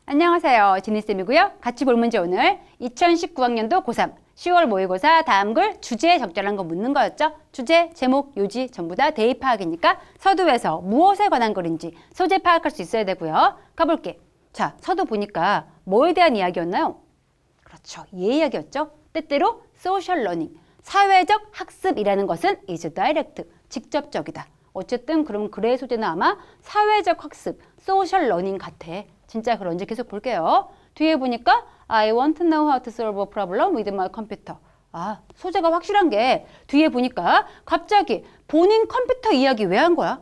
안녕하세요. 지니쌤이고요. 같이 볼 문제 오늘 2019학년도 고3 10월 모의고사 다음 글 주제에 적절한 거 묻는 거였죠. 주제, 제목, 요지 전부 다 대입 파악이니까 서두에서 무엇에 관한 글인지 소재 파악할 수 있어야 되고요. 가볼게. 자, 서두 보니까 뭐에 대한 이야기였나요? 그렇죠. 얘 이야기였죠. 때때로 social learning, 사회적 학습이라는 것은 is direct, 직접적이다. 어쨌든 그럼 글의 소재는 아마 사회적 학습, social learning 같아. 진짜 그런지 계속 볼게요. 뒤에 보니까 I want to know how to solve a problem with my computer. 아, 소재가 확실한 게 뒤에 보니까 갑자기 본인 컴퓨터 이야기 왜 한 거야?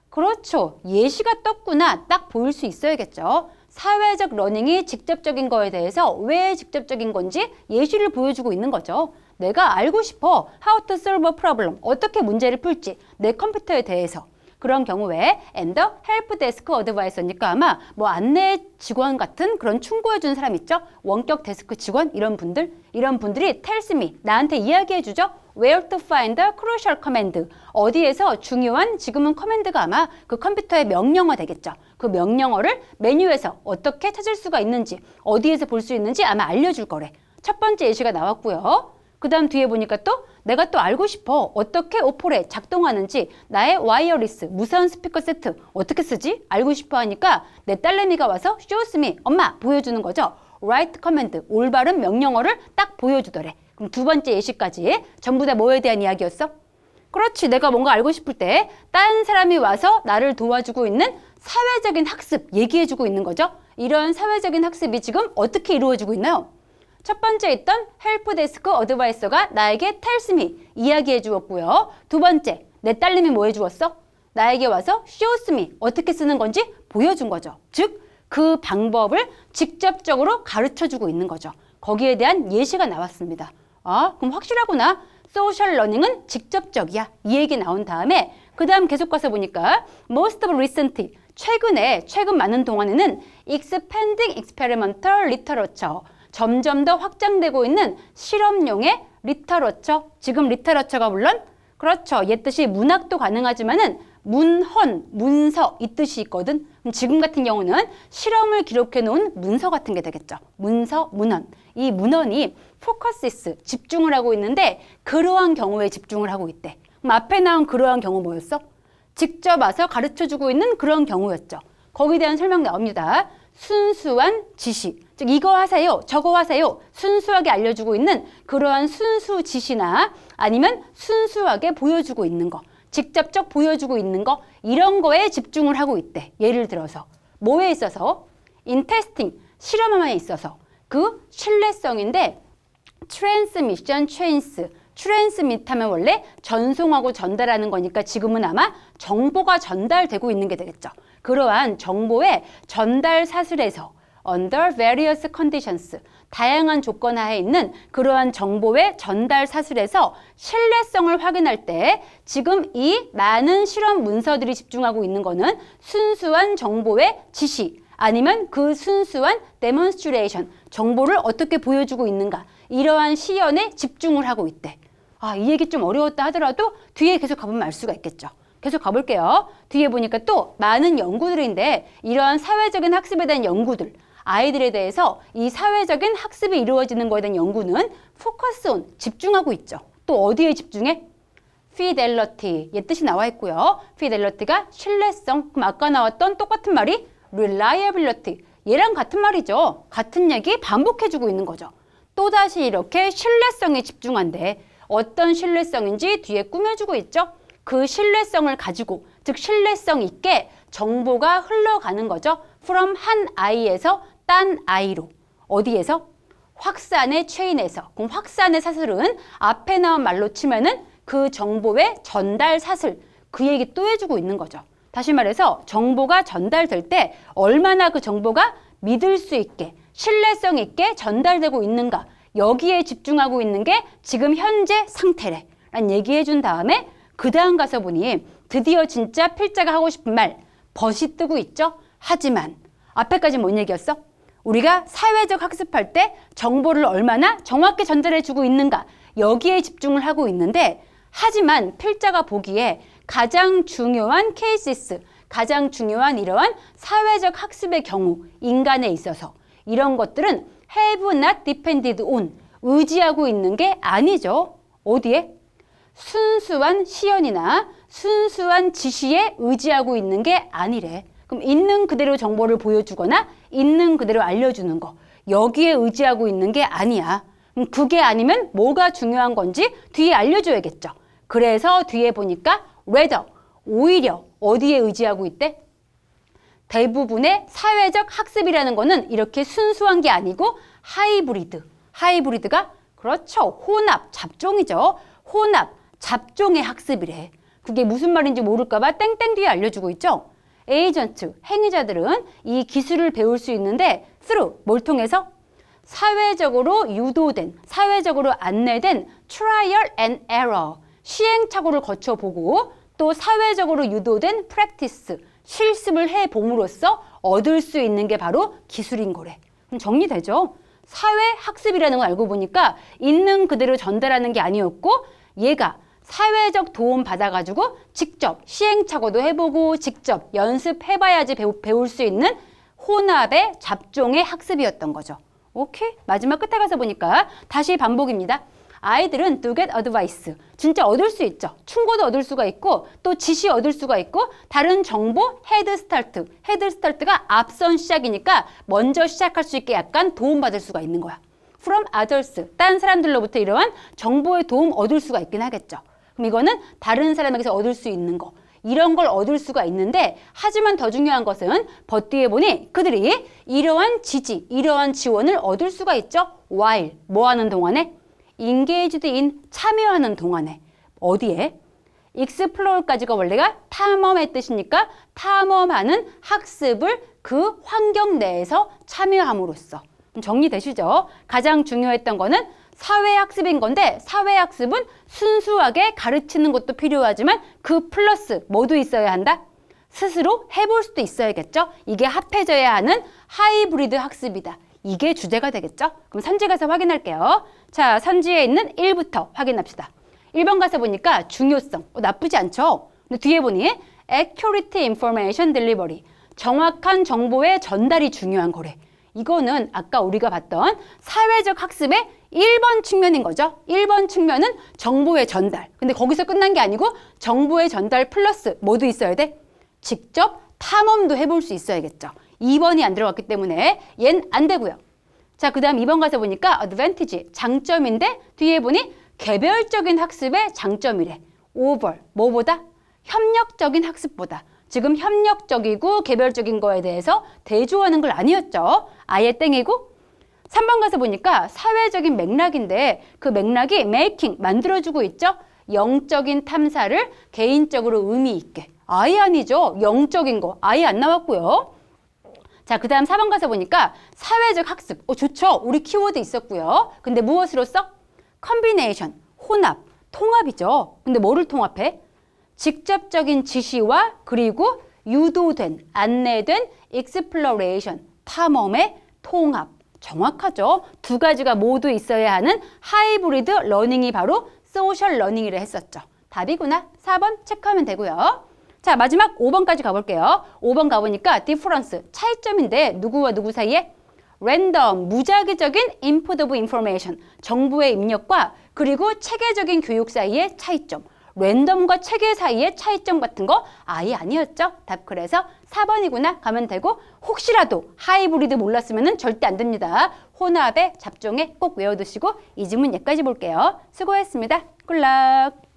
그렇죠. 예시가 떴구나. 딱 보일 수 있어야겠죠. 사회적 러닝이 직접적인 거에 대해서 왜 직접적인 건지 예시를 보여주고 있는 거죠. 내가 알고 싶어. How to solve a problem. 어떻게 문제를 풀지. 내 컴퓨터에 대해서. 그런 경우에 and the help desk advisor니까 아마 뭐 안내 직원 같은 그런 충고해주는 사람 있죠? 원격 데스크 직원 이런 분들이 tells me 나한테 이야기해주죠? Where to find the crucial command 어디에서 중요한 지금은 커맨드가 아마 그 컴퓨터의 명령어 되겠죠? 그 명령어를 메뉴에서 어떻게 찾을 수가 있는지 어디에서 볼 수 있는지 아마 알려줄 거래. 첫 번째 예시가 나왔고요. 그 다음 뒤에 보니까 또 내가 또 알고 싶어. 어떻게 오폴에 작동하는지 나의 와이어리스 무선 스피커 세트 어떻게 쓰지? 알고 싶어 하니까 내 딸내미가 와서 shows me 엄마 보여주는 거죠. right command 올바른 명령어를 딱 보여주더래. 그럼 두 번째 예시까지 전부 다 뭐에 대한 이야기였어? 그렇지. 내가 뭔가 알고 싶을 때 다른 사람이 와서 나를 도와주고 있는 사회적인 학습 얘기해주고 있는 거죠. 이런 사회적인 학습이 지금 어떻게 이루어지고 있나요? 첫 번째 있던 헬프 데스크 어드바이서가 나에게 tells me 이야기해 주었고요. 두 번째, 내 딸님이 뭐 해 주었어? 나에게 와서 shows me 어떻게 쓰는 건지 보여준 거죠. 즉, 그 방법을 직접적으로 가르쳐 주고 있는 거죠. 거기에 대한 예시가 나왔습니다. 아, 그럼 확실하구나. 소셜 러닝은 직접적이야. 이 얘기 나온 다음에 그 다음 계속 가서 보니까 most of recent 최근 많은 동안에는 expanding experimental literature 점점 더 확장되고 있는 실험용의 리터러처. 지금 리터러처가 물론 그렇죠. 옛 뜻이 문학도 가능하지만은 문헌, 문서 이 뜻이 있거든. 지금 같은 경우는 실험을 기록해 놓은 문서 같은 게 되겠죠. 문서, 문헌. 이 문헌이 포커시스, 집중을 하고 있는데 그러한 경우에 집중을 하고 있대. 그럼 앞에 나온 그러한 경우 뭐였어? 직접 와서 가르쳐주고 있는 그런 경우였죠. 거기에 대한 설명 나옵니다. 순수한 지시, 즉 이거 하세요, 저거 하세요 순수하게 알려주고 있는 그러한 순수 지시나 아니면 순수하게 보여주고 있는 거, 직접적 보여주고 있는 거 이런 거에 집중을 하고 있대. 예를 들어서 뭐에 있어서? in testing, 실험에 있어서 그 신뢰성인데 transmission chains, 트랜스밋 하면 원래 전송하고 전달하는 거니까 지금은 아마 정보가 전달되고 있는 게 되겠죠. 그러한 정보의 전달 사슬에서 under various conditions, 다양한 조건 하에 있는 그러한 정보의 전달 사슬에서 신뢰성을 확인할 때 지금 이 많은 실험 문서들이 집중하고 있는 거는 순수한 정보의 지시 아니면 그 순수한 demonstration, 정보를 어떻게 보여주고 있는가 이러한 시연에 집중을 하고 있대. 아, 이 얘기 좀 어려웠다 하더라도 뒤에 계속 가보면 알 수가 있겠죠. 계속 가볼게요. 뒤에 보니까 또 많은 연구들인데 이러한 사회적인 학습에 대한 연구들, 아이들에 대해서 이 사회적인 학습이 이루어지는 거에 대한 연구는 focus on, 집중하고 있죠. 또 어디에 집중해? fidelity, 옛 뜻이 나와 있고요. fidelity가 신뢰성, 그럼 아까 나왔던 똑같은 말이 reliability, 얘랑 같은 말이죠. 같은 얘기 반복해주고 있는 거죠. 또다시 이렇게 신뢰성에 집중한대. 어떤 신뢰성인지 뒤에 꾸며주고 있죠. 그 신뢰성을 가지고, 즉 신뢰성 있게 정보가 흘러가는 거죠. from 한 아이에서 딴 아이로. 어디에서? 확산의 체인에서. 그럼 확산의 사슬은 앞에 나온 말로 치면은 그 정보의 전달 사슬. 그 얘기 또 해주고 있는 거죠. 다시 말해서 정보가 전달될 때 얼마나 그 정보가 믿을 수 있게, 신뢰성 있게 전달되고 있는가. 여기에 집중하고 있는 게 지금 현재 상태래. 라는 얘기해 준 다음에 그 다음 가서 보니 드디어 진짜 필자가 하고 싶은 말 벗이 뜨고 있죠. 하지만 앞에까지 뭔 얘기였어? 우리가 사회적 학습할 때 정보를 얼마나 정확히 전달해 주고 있는가 여기에 집중을 하고 있는데 하지만 필자가 보기에 가장 중요한 케이시스, 가장 중요한 이러한 사회적 학습의 경우 인간에 있어서 이런 것들은 have not depended on 의지하고 있는 게 아니죠. 어디에? 순수한 시연이나 순수한 지시에 의지하고 있는 게 아니래. 그럼 있는 그대로 정보를 보여주거나 있는 그대로 알려주는 거 여기에 의지하고 있는 게 아니야. 그럼 그게 아니면 뭐가 중요한 건지 뒤에 알려줘야겠죠. 그래서 뒤에 보니까 rather 오히려 어디에 의지하고 있대? 대부분의 사회적 학습이라는 거는 이렇게 순수한 게 아니고 하이브리드. 하이브리드가 그렇죠. 혼합, 잡종이죠. 혼합, 잡종의 학습이래. 그게 무슨 말인지 모를까 봐 땡땡 뒤에 알려주고 있죠. 에이전트, 행위자들은 이 기술을 배울 수 있는데 through, 뭘 통해서? 사회적으로 유도된, 사회적으로 안내된 trial and error, 시행착오를 거쳐보고 또 사회적으로 유도된 practice, 실습을 해봄으로써 얻을 수 있는 게 바로 기술인 거래. 그럼 정리되죠? 사회학습이라는 걸 알고 보니까 있는 그대로 전달하는 게 아니었고 얘가 사회적 도움 받아가지고 직접 시행착오도 해보고 직접 연습해봐야지 배울 수 있는 혼합의 잡종의 학습이었던 거죠. 오케이? 마지막 끝에 가서 보니까 다시 반복입니다. 아이들은 to get advice. 진짜 얻을 수 있죠. 충고도 얻을 수가 있고 또 지시 얻을 수가 있고 다른 정보 head start. head start가 앞선 시작이니까 먼저 시작할 수 있게 약간 도움받을 수가 있는 거야. from others. 딴 사람들로부터 이러한 정보의 도움 얻을 수가 있긴 하겠죠. 그럼 이거는 다른 사람에게서 얻을 수 있는 거. 이런 걸 얻을 수가 있는데 하지만 더 중요한 것은 뒤에 보니 그들이 이러한 지지, 이러한 지원을 얻을 수가 있죠. while. 뭐 하는 동안에? engaged in 참여하는 동안에 어디에? explore까지가 원래가 탐험의 뜻이니까 탐험하는 학습을 그 환경 내에서 참여함으로써 정리되시죠? 가장 중요했던 거는 사회학습인 건데 사회학습은 순수하게 가르치는 것도 필요하지만 그 플러스 뭐도 있어야 한다? 스스로 해볼 수도 있어야겠죠? 이게 합해져야 하는 하이브리드 학습이다. 이게 주제가 되겠죠? 그럼 선지 가서 확인할게요. 자, 선지에 있는 1부터 확인합시다. 1번 가서 보니까 중요성. 나쁘지 않죠? 근데 뒤에 보니 accurate information delivery. 정확한 정보의 전달이 중요한 거래. 이거는 아까 우리가 봤던 사회적 학습의 1번 측면인 거죠. 1번 측면은 정보의 전달. 근데 거기서 끝난 게 아니고 정보의 전달 플러스 뭐도 있어야 돼? 직접 탐험도 해볼 수 있어야겠죠. 2번이 안 들어갔기 때문에 얜 안 되고요. 자, 그 다음 2번 가서 보니까 advantage, 장점인데 뒤에 보니 개별적인 학습의 장점이래. over, 뭐보다? 협력적인 학습보다. 지금 협력적이고 개별적인 거에 대해서 대조하는 걸 아니었죠. 아예 땡이고. 3번 가서 보니까 사회적인 맥락인데 그 맥락이 making, 만들어주고 있죠. 영적인 탐사를 개인적으로 의미 있게. 아예 아니죠. 영적인 거 아예 안 나왔고요. 자, 그 다음 4번 가서 보니까 사회적 학습. 좋죠. 우리 키워드 있었고요. 근데 무엇으로써? combination, 혼합, 통합이죠. 근데 뭐를 통합해? 직접적인 지시와 그리고 유도된, 안내된 exploration, 탐험의 통합. 정확하죠. 두 가지가 모두 있어야 하는 하이브리드 러닝이 바로 소셜 러닝이라 했었죠. 답이구나. 4번 체크하면 되고요. 자, 마지막 5번까지 가볼게요. 5번 가보니까 difference, 차이점인데 누구와 누구 사이에? random, 무작위적인 input of information, 정보의 입력과 그리고 체계적인 교육 사이의 차이점. 랜덤과 체계 사이의 차이점 같은 거 아예 아니었죠? 답 그래서 4번이구나 가면 되고 혹시라도 하이브리드 몰랐으면 절대 안 됩니다. 혼합의 잡종에 꼭 외워두시고 이 지문 여기까지 볼게요. 수고했습니다. 굿락!